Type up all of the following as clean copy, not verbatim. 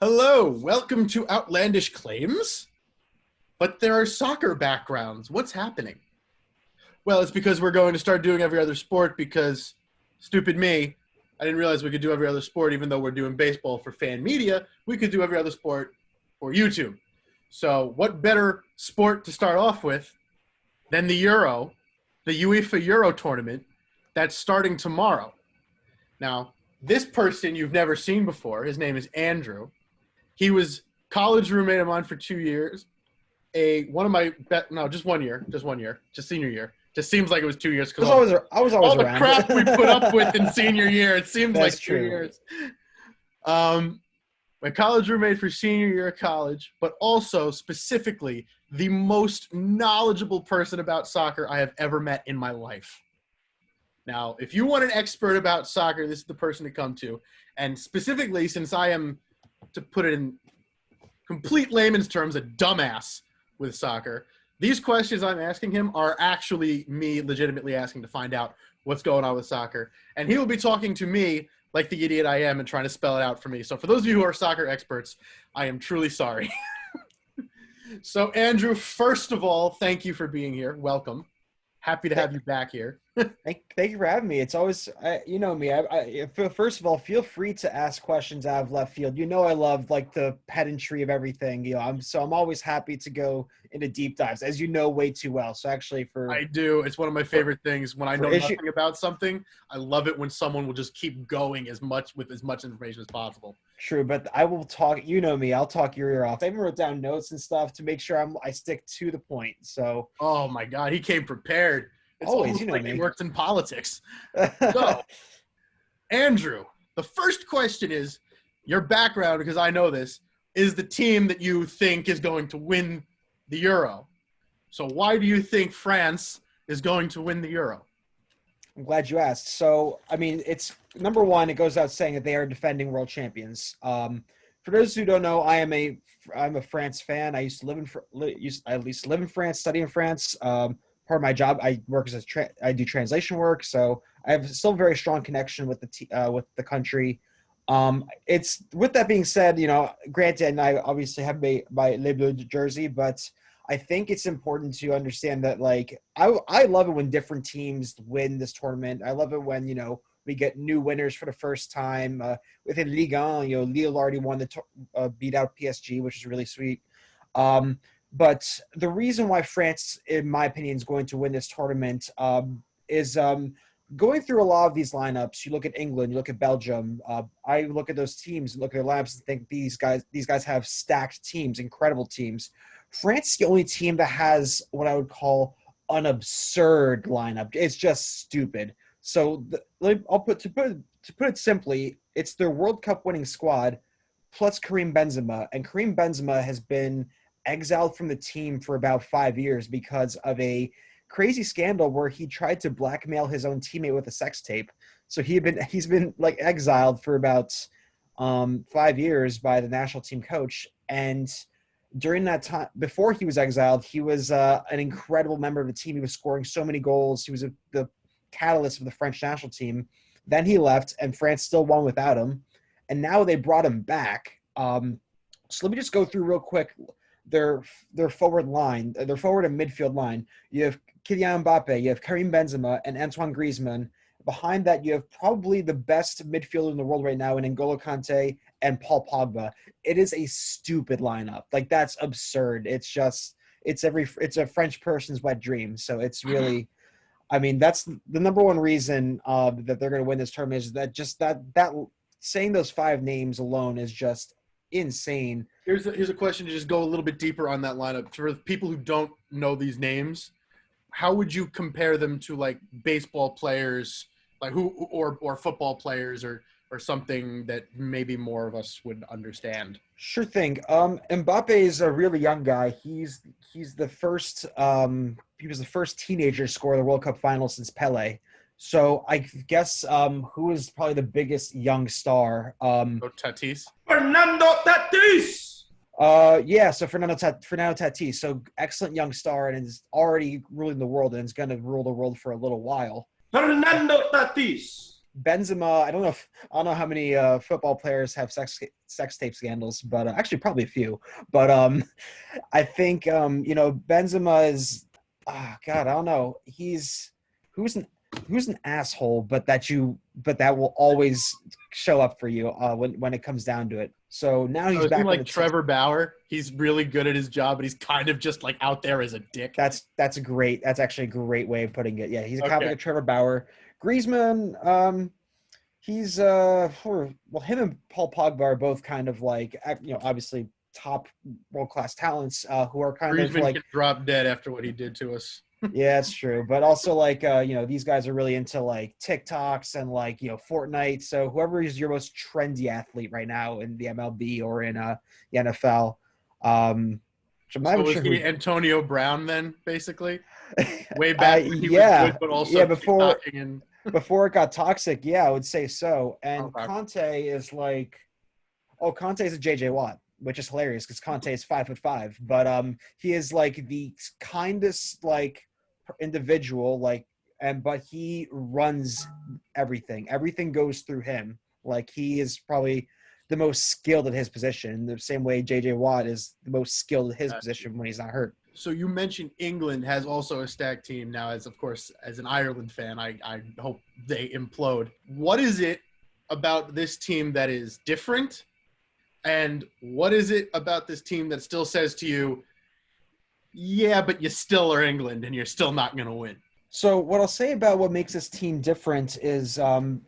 Hello, welcome to Outlandish Claims. But there are soccer backgrounds. What's happening? Well, it's because we're going to start doing every other sport because, stupid me, I didn't realize we could do every other sport even though we're doing baseball for fan media. We could do every other sport for YouTube. So what better sport to start off with than the Euro, the UEFA Euro tournament that's starting tomorrow. Now, this person you've never seen before, his name is Andrew. He was college roommate of mine for 2 years. Just 1 year, just senior year. Just seems like it was 2 years because I was always all the around. crap we put up with in senior year. It seems That's like 2 true. years. My college roommate for senior year of college, but also specifically the most knowledgeable person about soccer I have ever met in my life. Now, if you want an expert about soccer, this is the person to come to. And specifically, since I am, to put it in complete layman's terms, a dumbass with soccer, these questions I'm asking him are actually me legitimately asking to find out what's going on with soccer. And he will be talking to me like the idiot I am and trying to spell it out for me. So for those of you who are soccer experts, I am truly sorry. So Andrew, first of all, thank you for being here. Welcome. Happy to have you back here. Thank you for having me. It's always, you know me. First of all, feel free to ask questions out of left field. You know, I love like the pedantry of everything. I'm always happy to go into deep dives, as you know way too well. So actually, I do. It's one of my favorite things. When I know nothing about something, I love it when someone will just keep going with as much information as possible. True, but I will talk. You know me. I'll talk your ear off. I even wrote down notes and stuff to make sure I stick to the point. So. Oh my God, he came prepared. It's always, you know like me. He works in politics. So, Andrew, the first question is your background, because I know this, is the team that you think is going to win the Euro. So why do you think France is going to win the Euro? I'm glad you asked. So, I mean, it's number one, it goes out saying that they are defending world champions. For those who don't know, I'm a France fan. I used to live in France, study in France. Part of my job, I work I do translation work, so I have still a very strong connection with the country. It's with that being said, granted, and I obviously have my Les Bleus jersey, but I think it's important to understand that, like, I love it when different teams win this tournament. I love it when we get new winners for the first time. Within Ligue 1, Lille already won beat out PSG, which is really sweet. But the reason why France, in my opinion, is going to win this tournament is going through a lot of these lineups. You look at England, you look at Belgium. I look at those teams, look at their lineups, and think these guys have stacked teams, incredible teams. France is the only team that has what I would call an absurd lineup. It's just stupid. So to put it simply, it's their World Cup winning squad plus Karim Benzema, and Karim Benzema has been exiled from the team for about 5 years because of a crazy scandal where he tried to blackmail his own teammate with a sex tape. So he's been like exiled for about 5 years by the national team coach. And during that time, before he was exiled, he was an incredible member of the team. He was scoring so many goals. He was the catalyst of the French national team. Then he left, and France still won without him. And now they brought him back. So let me just go through real quick their forward line, their forward and midfield line. You have Kylian Mbappe, you have Karim Benzema, and Antoine Griezmann. Behind that, you have probably the best midfielder in the world right now in N'Golo Kante and Paul Pogba. It is a stupid lineup. Like, that's absurd. It's a French person's wet dream. So it's really, I mean, that's the number one reason that they're going to win this tournament is that saying those five names alone is just insane. Here's a question to just go a little bit deeper on that lineup. For people who don't know these names, how would you compare them to like baseball players, like or football players or something that maybe more of us would understand? Sure thing. Mbappe is a really young guy. He's the first he was the first teenager to score the World Cup final since Pele. So I guess who is probably the biggest young star? Tatis. Fernando Tatis. Yeah, so Fernando Tatis. So excellent young star and is already ruling the world and is going to rule the world for a little while. Fernando Tatis. Benzema, I don't know how many football players have sex tape scandals, but actually probably a few. But I think Benzema is, God, I don't know. Who's an who's an asshole, but that will always show up for you when it comes down to it. So now he's So is he back on like the Trevor Bauer? He's really good at his job, but he's kind of just like out there as a dick. That's actually a great way of putting it. Yeah, he's a kind of Okay. like a Trevor Bauer. Griezmann, he's him and Paul Pogba are both kind of like obviously top world class talents who are kind of Griezmann like can drop dead after what he did to us. yeah, it's true. But also like these guys are really into like TikToks and like Fortnite. So whoever is your most trendy athlete right now in the MLB or in the NFL, which I'm not So even was sure he who. Antonio Brown then, basically? Way back when he was Yeah, good, but also yeah. Before TikToking and before it got toxic, yeah, I would say so. And okay. Conte is like, oh, Conte is a JJ Watt, which is hilarious because Conte is 5'5", but he is like the kindest like individual, like, but he runs everything. Everything goes through him. Like he is probably the most skilled at his position, the same way JJ Watt is the most skilled at his position when he's not hurt. So you mentioned England has also a stacked team now. As of course, as an Ireland fan, I hope they implode. What is it about this team that is different? And what is it about this team that still says to you, yeah, but you still are England and you're still not going to win? So what I'll say about what makes this team different is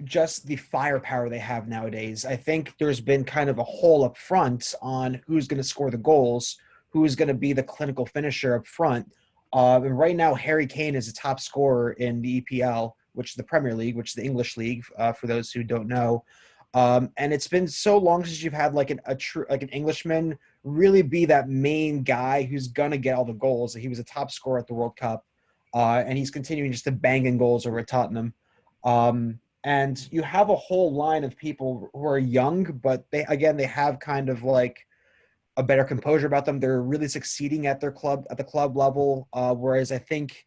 just the firepower they have nowadays. I think there's been kind of a hole up front on who's going to score the goals, who's going to be the clinical finisher up front. And right now, Harry Kane is the top scorer in the EPL, which is the Premier League, which is the English league, for those who don't know. And it's been so long since you've had like an Englishman really be that main guy who's going to get all the goals. He was a top scorer at the World Cup. And he's continuing just to bang in goals over at Tottenham. And you have a whole line of people who are young, but they have kind of like a better composure about them. They're really succeeding at the club level. Whereas I think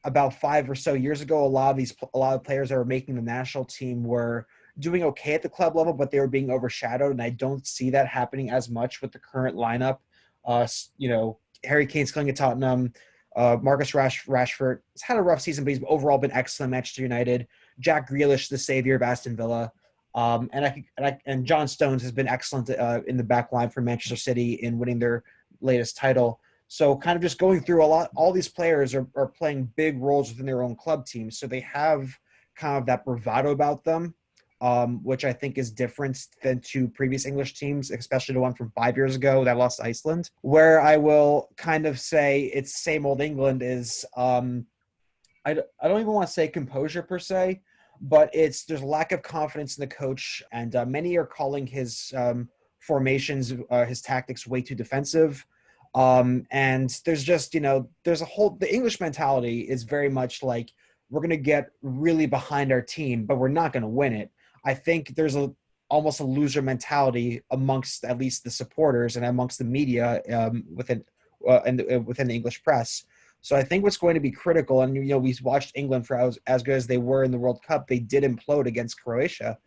about 5 or so years ago, a lot of players that were making the national team were doing okay at the club level, but they were being overshadowed. And I don't see that happening as much with the current lineup. Harry Kane's killing at Tottenham. Marcus Rashford has had a rough season, but he's overall been excellent at Manchester United. Jack Grealish, the savior of Aston Villa. And John Stones has been excellent in the back line for Manchester City in winning their latest title. So kind of just going through all these players are playing big roles within their own club teams. So they have kind of that bravado about them, which I think is different than to previous English teams, especially the one from 5 years ago that lost to Iceland. Where I will kind of say it's same old England is, I don't even want to say composure per se, but there's a lack of confidence in the coach, and many are calling his formations, his tactics way too defensive. And there's just, the English mentality is very much like, we're going to get really behind our team, but we're not going to win it. I think there's almost a loser mentality amongst at least the supporters and amongst the media within the English press. So I think what's going to be critical, and we watched England for as good as they were in the World Cup, they did implode against Croatia.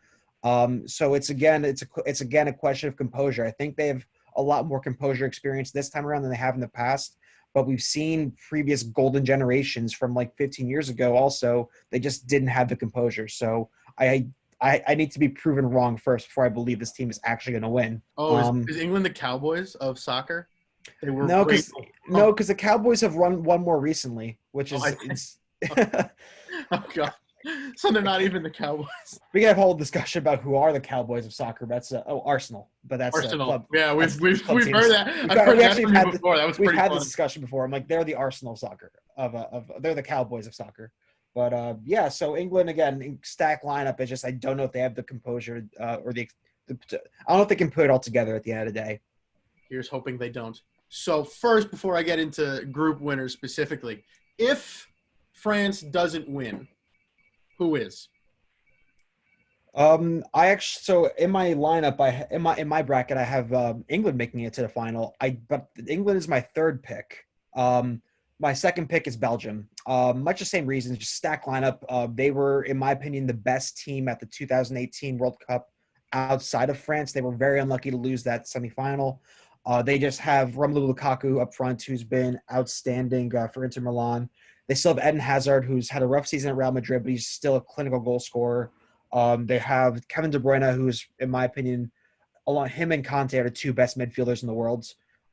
So it's a question of composure. I think they have a lot more composure experience this time around than they have in the past. But we've seen previous golden generations from like 15 years ago. Also, they just didn't have the composure. So I need to be proven wrong first before I believe this team is actually going to win. Oh, is England the Cowboys of soccer? They were no, because the Cowboys have won one more recently, which is oh god. So they're not even the Cowboys. We can have a whole discussion about who are the Cowboys of soccer. That's Arsenal, but that's Arsenal. Club. Yeah, we've teams. heard that. I've heard that from you before. That was pretty had fun. this discussion before. I'm like, they're the Arsenal of soccer. They're the Cowboys of soccer. But yeah, so England again, stack lineup. It's just I don't know if they have the composure or the I don't know if they can put it all together at the end of the day. Here's hoping they don't. So first, before I get into group winners specifically, if France doesn't win, who is? So in my lineup, in my bracket, I have England making it to the final. But England is my third pick. My second pick is Belgium. Much the same reasons, just stacked lineup. They were, in my opinion, the best team at the 2018 World Cup outside of France. They were very unlucky to lose that semifinal. They just have Romelu Lukaku up front, who's been outstanding for Inter Milan. They still have Eden Hazard, who's had a rough season at Real Madrid, but he's still a clinical goal scorer. They have Kevin De Bruyne, who's, in my opinion, along him and Conte are the two best midfielders in the world.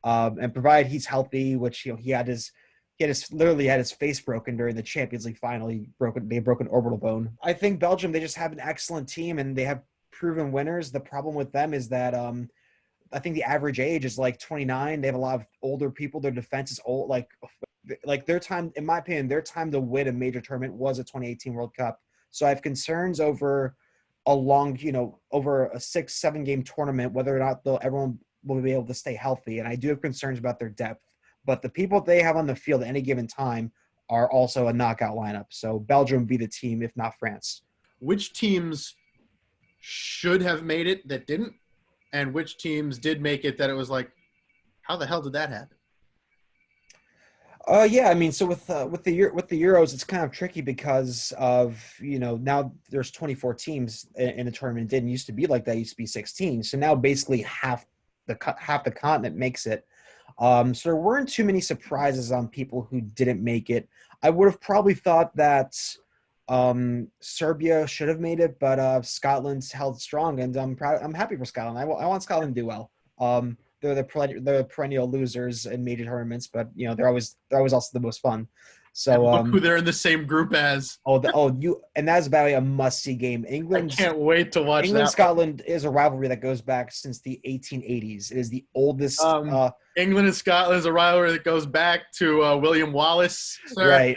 And provided he's healthy, which he literally had his face broken during the Champions League final. They broke an orbital bone. I think Belgium, they just have an excellent team and they have proven winners. The problem with them is that I think the average age is like 29. They have a lot of older people. Their defense is old. Like their time, in my opinion, their time to win a major tournament was a 2018 World Cup. So I have concerns over a long, over a 6-7 game tournament, whether or not everyone will be able to stay healthy. And I do have concerns about their depth. But the people they have on the field at any given time are also a knockout lineup. So Belgium would be the team, if not France. Which teams should have made it that didn't? And which teams did make it that it was like, how the hell did that happen? Yeah, I mean, so with the Euros, it's kind of tricky because of now there's 24 teams in the tournament. It didn't used to be like that. It used to be 16. So now basically half the continent makes it. So there weren't too many surprises on people who didn't make it. I would have probably thought that Serbia should have made it, but Scotland's held strong, and I'm happy for Scotland. I want Scotland to do well. They're the perennial losers in major tournaments, but they're always also the most fun. So look who they're in the same group as. And that's about a must-see game. I can't wait to watch England that. Scotland is a rivalry that goes back since the 1880s. It is the oldest. England and Scotland is a rivalry that goes back to William Wallace. Sir. Right.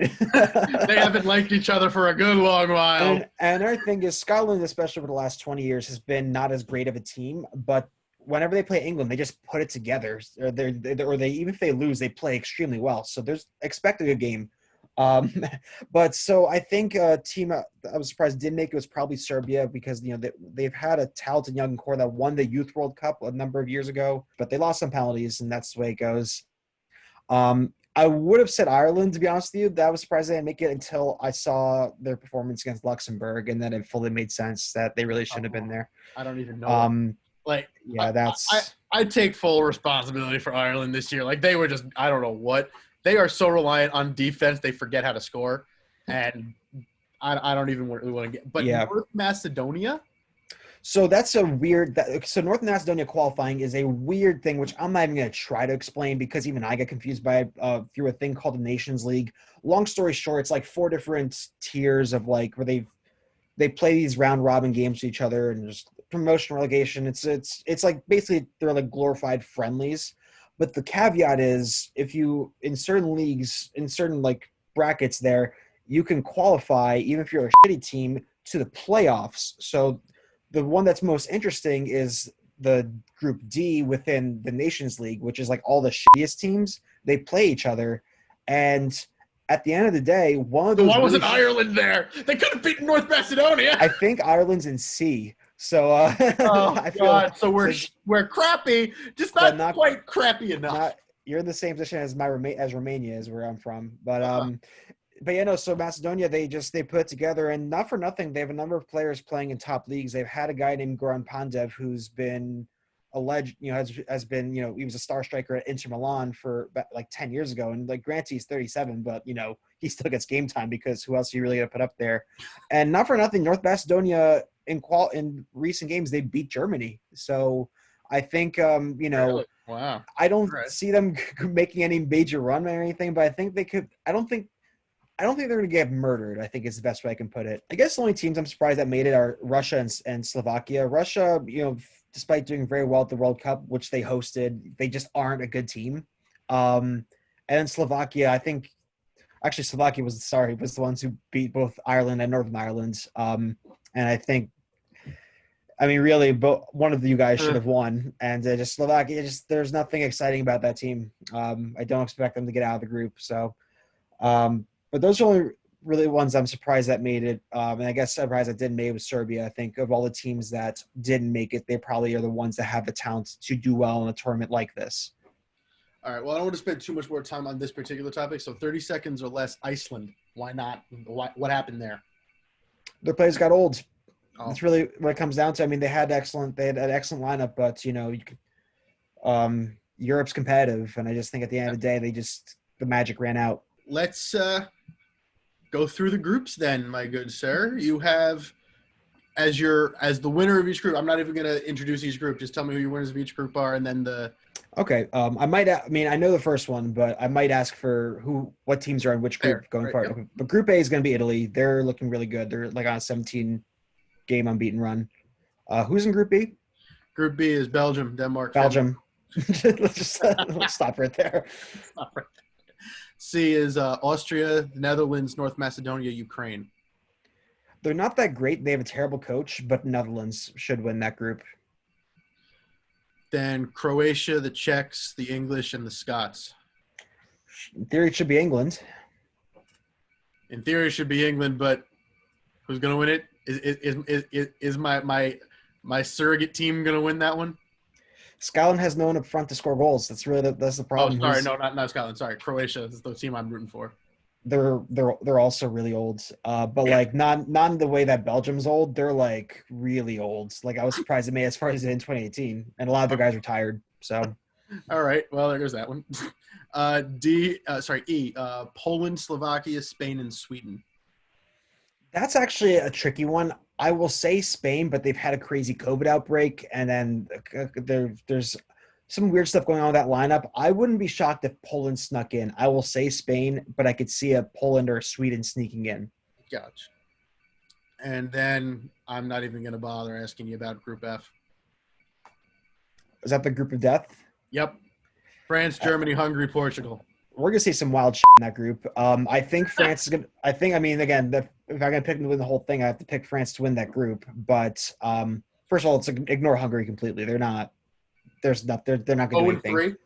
They haven't liked each other for a good long while. And our thing is, Scotland, especially over the last 20 years, has been not as great of a team, but whenever they play England, they just put it together. Or they even if they lose, they play extremely well. So expect a good game. But so I think a team I was surprised didn't make it was probably Serbia because they've had a talented young core that won the Youth World Cup a number of years ago, but they lost some penalties, and that's the way it goes. I would have said Ireland, to be honest with you. I was surprised they didn't make it until I saw their performance against Luxembourg, and then it fully made sense that they really shouldn't have been there. I don't even know. I take full responsibility for Ireland this year. Like they were just, I don't know what. They are so reliant on defense, they forget how to score. And I don't even really want to get – but yeah. North Macedonia? So that's a weird – so North Macedonia qualifying is a weird thing, which I'm not even going to try to explain because even I get confused by it through a thing called the Nations League. Long story short, it's like 4 different tiers of like where they play these round-robin games to each other and just promotion, relegation. It's like basically they're like glorified friendlies. But the caveat is if you, in certain leagues, in certain like brackets there, you can qualify, even if you're a shitty team, to the playoffs. So the one that's most interesting is the Group D within the Nations League, which is like all the shittiest teams. They play each other. And at the end of the day, one of those... Why wasn't Ireland there? They could have beaten North Macedonia. I think Ireland's in C. So I feel God. So we're crappy, just not quite crappy enough. You're in the same position as Romania is where I'm from, but so Macedonia they put it together, and not for nothing they have a number of players playing in top leagues. They've had a guy named Goran Pandev who's been alleged, has been, he was a star striker at Inter Milan for like 10 years ago, and like granted he's 37, but he still gets game time because who else are you really gonna put up there? And not for nothing, North Macedonia in recent games they beat Germany, so I think Really? Wow. I don't see them making any major run or anything, but I think they could. I don't think they're going to get murdered, I think is the best way I can put it. I guess the only teams I'm surprised that made it are Russia and Slovakia. Russia, despite doing very well at the World Cup, which they hosted, they just aren't a good team. And then Slovakia, I think actually Slovakia was the ones who beat both Ireland and Northern Ireland. And I think, really, one of you guys should have won. And just Slovakia, there's nothing exciting about that team. I don't expect them to get out of the group. So, but those are only really ones I'm surprised that made it. And I guess surprised that didn't make it was Serbia. I think of all the teams that didn't make it, they probably are the ones that have the talent to do well in a tournament like this. All right. Well, I don't want to spend too much more time on this particular topic. So 30 seconds or less, Iceland. Why not? What happened there? Their players got old. Oh. That's really what it comes down to. I mean, they had an excellent lineup, but Europe's competitive, and I just think at the end of the day, the magic ran out. Let's go through the groups then, my good sir. You have as the winner of each group. I'm not even going to introduce each group. Just tell me who your winners of each group are, and then the. Okay. I know the first one, but I might ask for what teams are in which group going forward. Yep. Okay. But Group A is going to be Italy. They're looking really good. They're like on a 17-game unbeaten run. Who's in Group B? Group B is Belgium, Denmark, Belgium. Let's stop right there. Stop right there. C is Austria, Netherlands, North Macedonia, Ukraine. They're not that great. They have a terrible coach, but Netherlands should win that group. Then Croatia, the Czechs, the English, and the Scots. In theory, it should be England. In theory, it should be England, but who's going to win it? Is my surrogate team going to win that one? Scotland has no one up front to score goals. That's the problem. Oh, sorry, no, not Scotland. Sorry, Croatia is the team I'm rooting for. They're also really old, but like not in the way that Belgium's old. They're like really old. Like I was surprised they made as far as it in 2018, and a lot of the guys retired. So, all right, well there goes that one. E. Poland, Slovakia, Spain, and Sweden. That's actually a tricky one. I will say Spain, but they've had a crazy COVID outbreak, and then there's some weird stuff going on with that lineup. I wouldn't be shocked if Poland snuck in. I will say Spain, but I could see a Poland or a Sweden sneaking in. Gotcha. And then I'm not even going to bother asking you about Group F. Is that the group of death? Yep. France, Germany, Hungary, Portugal. We're going to see some wild shit in that group. I think France is going to – if I'm going to pick them to win the whole thing, I have to pick France to win that group. But first of all, ignore Hungary completely. They're not – they're not going to do anything. 0-3?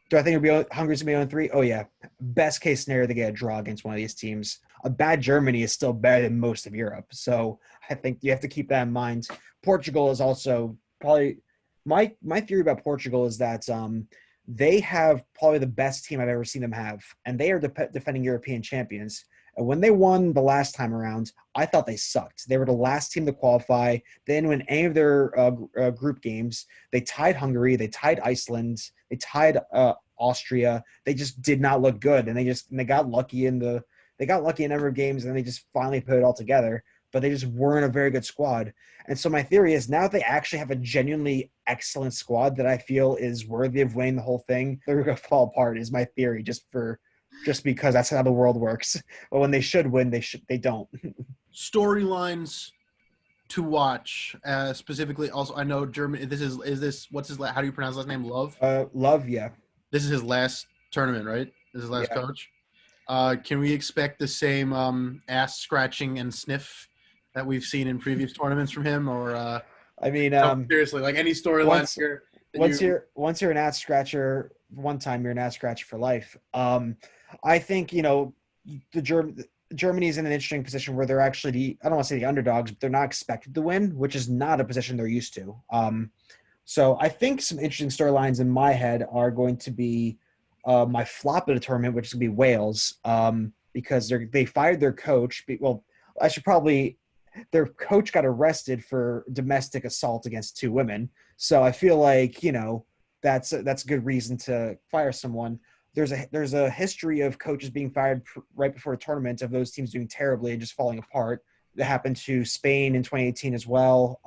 Do I think Hungary's going to be 0-3? Oh, yeah. Best case scenario, they get a draw against one of these teams. A bad Germany is still better than most of Europe. So I think you have to keep that in mind. Portugal is also probably – my theory about Portugal is that they have probably the best team I've ever seen them have, and they are defending European champions. And when they won the last time around, I thought they sucked. They were the last team to qualify. They didn't win any of their group games. They tied Hungary. They tied Iceland. They tied Austria. They just did not look good, and they got lucky in a number of games, and they just finally put it all together. But they just weren't a very good squad. And so my theory is now that they actually have a genuinely excellent squad that I feel is worthy of winning the whole thing, they're going to fall apart. Is my theory just because that's how the world works. But when they should win, they don't. Storylines to watch, specifically. Also, I know Germany. What's his? How do you pronounce his last name? Love. Love. Yeah. This is his last tournament, right? This is his last coach. Can we expect the same ass scratching and sniff that we've seen in previous tournaments from him? Or I mean, seriously, like any storylines here. Once you're an ass scratcher, one time you're an ass scratcher for life. I think Germany's in an interesting position where they're actually I don't want to say the underdogs, but they're not expected to win, which is not a position they're used to. So I think some interesting storylines in my head are going to be my flop of the tournament, which is going to be Wales, because they fired their coach. Well, their coach got arrested for domestic assault against two women. So I feel like, that's a good reason to fire someone. There's a history of coaches being fired right before a tournament of those teams doing terribly and just falling apart. That happened to Spain in 2018 as well.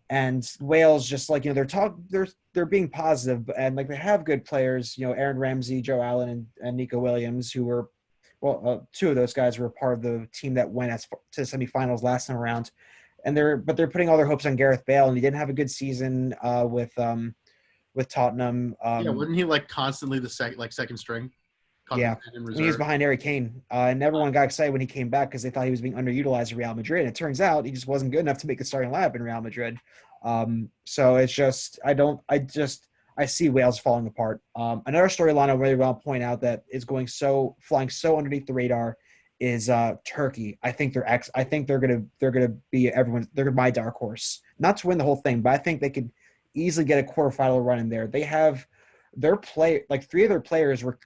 And Wales, just like, they're being positive, and like they have good players, Aaron Ramsey, Joe Allen, and Nico Williams, who were, two of those guys were part of the team that went to the semifinals last time around. And they're putting all their hopes on Gareth Bale, and he didn't have a good season with Tottenham. Wasn't he like constantly the second string? Yeah, he was behind Harry Kane, and everyone got excited when he came back because they thought he was being underutilized in Real Madrid. And it turns out he just wasn't good enough to make the starting lineup in Real Madrid. So it's just I see Wales falling apart. Another storyline I really want to point out that is flying so underneath the radar is Turkey. I think they're gonna be my dark horse, not to win the whole thing, but I think they could easily get a quarterfinal run in there. They have three of their players were,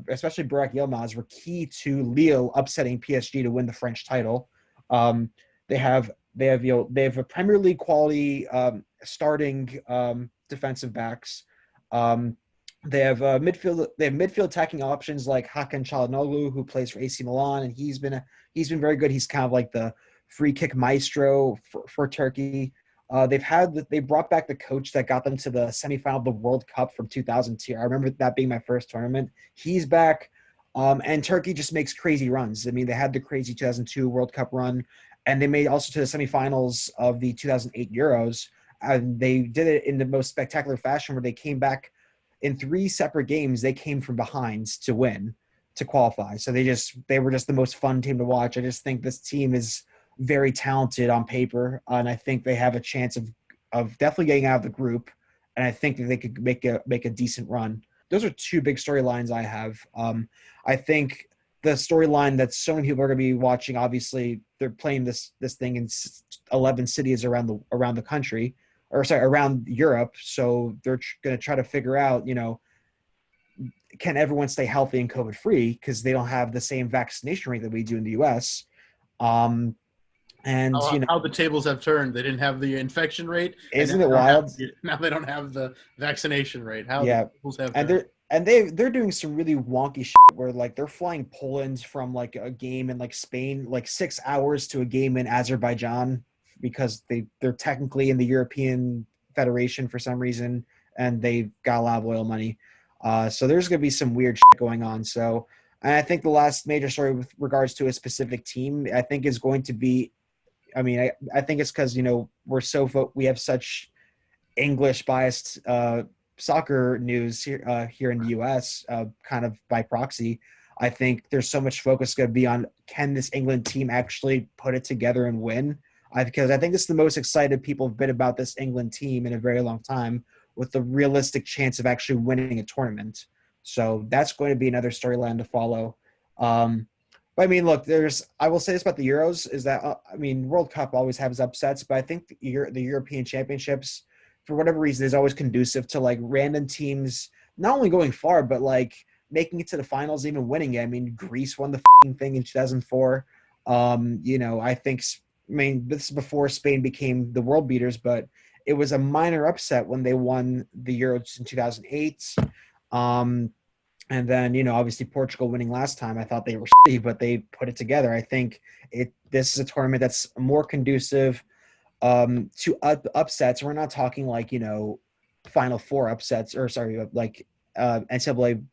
especially Burak Yilmaz, were key to Lille upsetting PSG to win the French title. They have a Premier League quality starting defensive backs. They have midfield attacking options like Hakan Çalhanoğlu, who plays for AC Milan, and he's been very good. He's kind of like the free kick maestro for Turkey. They brought back the coach that got them to the semifinal of the World Cup from 2002. I remember that being my first tournament. He's back, and Turkey just makes crazy runs. I mean, they had the crazy 2002 World Cup run, and they made also to the semifinals of the 2008 Euros. And they did it in the most spectacular fashion, where they came back in 3 separate games. They came from behind to win, to qualify. So they were just the most fun team to watch. I just think this team is very talented on paper, and I think they have a chance of definitely getting out of the group, and I think that they could make a decent run. Those are 2 big storylines I have. I think the storyline that so many people are going to be watching, obviously they're playing this thing in 11 cities around the country, around Europe, so they're going to try to figure out, can everyone stay healthy and COVID free, because they don't have the same vaccination rate that we do in the US. And how the tables have turned. They didn't have the infection rate. Isn't it wild? Now they don't have the vaccination rate. The tables have turned. And they're doing some really wonky shit where like they're flying Poland from like a game in like Spain, like 6 hours to a game in Azerbaijan, because they're technically in the European Federation for some reason, and they've got a lot of oil money. So there's going to be some weird shit going on. So, and I think the last major story with regards to a specific team, I think is going to be, I mean, I think it's because, we have such English biased soccer news here in the U.S. Kind of by proxy. I think there's so much focus going to be on, can this England team actually put it together and win? Because I think this is the most excited people have been about this England team in a very long time, with the realistic chance of actually winning a tournament. So that's going to be another storyline to follow. But I mean, look, I will say this about the Euros is that, World Cup always has upsets, but I think the European Championships, for whatever reason, is always conducive to like random teams not only going far, but like making it to the finals, even winning it. I mean, Greece won the thing in 2004. This is before Spain became the world beaters, but it was a minor upset when they won the Euros in 2008. And then, obviously Portugal winning last time, I thought they were shitty, but they put it together. I think this is a tournament that's more conducive to upsets. We're not talking like, Final Four upsets, or sorry, like NCAA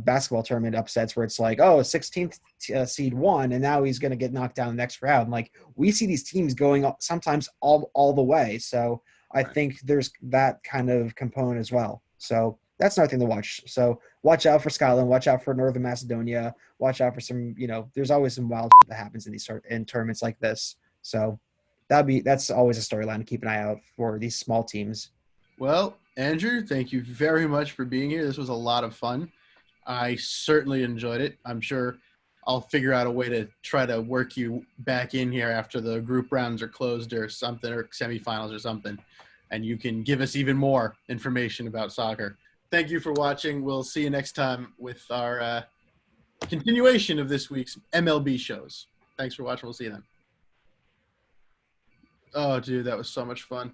basketball tournament upsets where it's like, 16th seed won, and now he's going to get knocked down the next round. Like, we see these teams going sometimes all the way. So I think there's that kind of component as well. So that's another thing to watch. So watch out for Scotland, watch out for Northern Macedonia, watch out for some, there's always some wild shit that happens in tournaments like this. So that's always a storyline to keep an eye out for these small teams. Well, Andrew, thank you very much for being here. This was a lot of fun. I certainly enjoyed it. I'm sure I'll figure out a way to try to work you back in here after the group rounds are closed or something, or semifinals or something, and you can give us even more information about soccer. Thank you for watching. We'll see you next time with our continuation of this week's MLB shows. Thanks for watching. We'll see you then. Oh, dude, that was so much fun.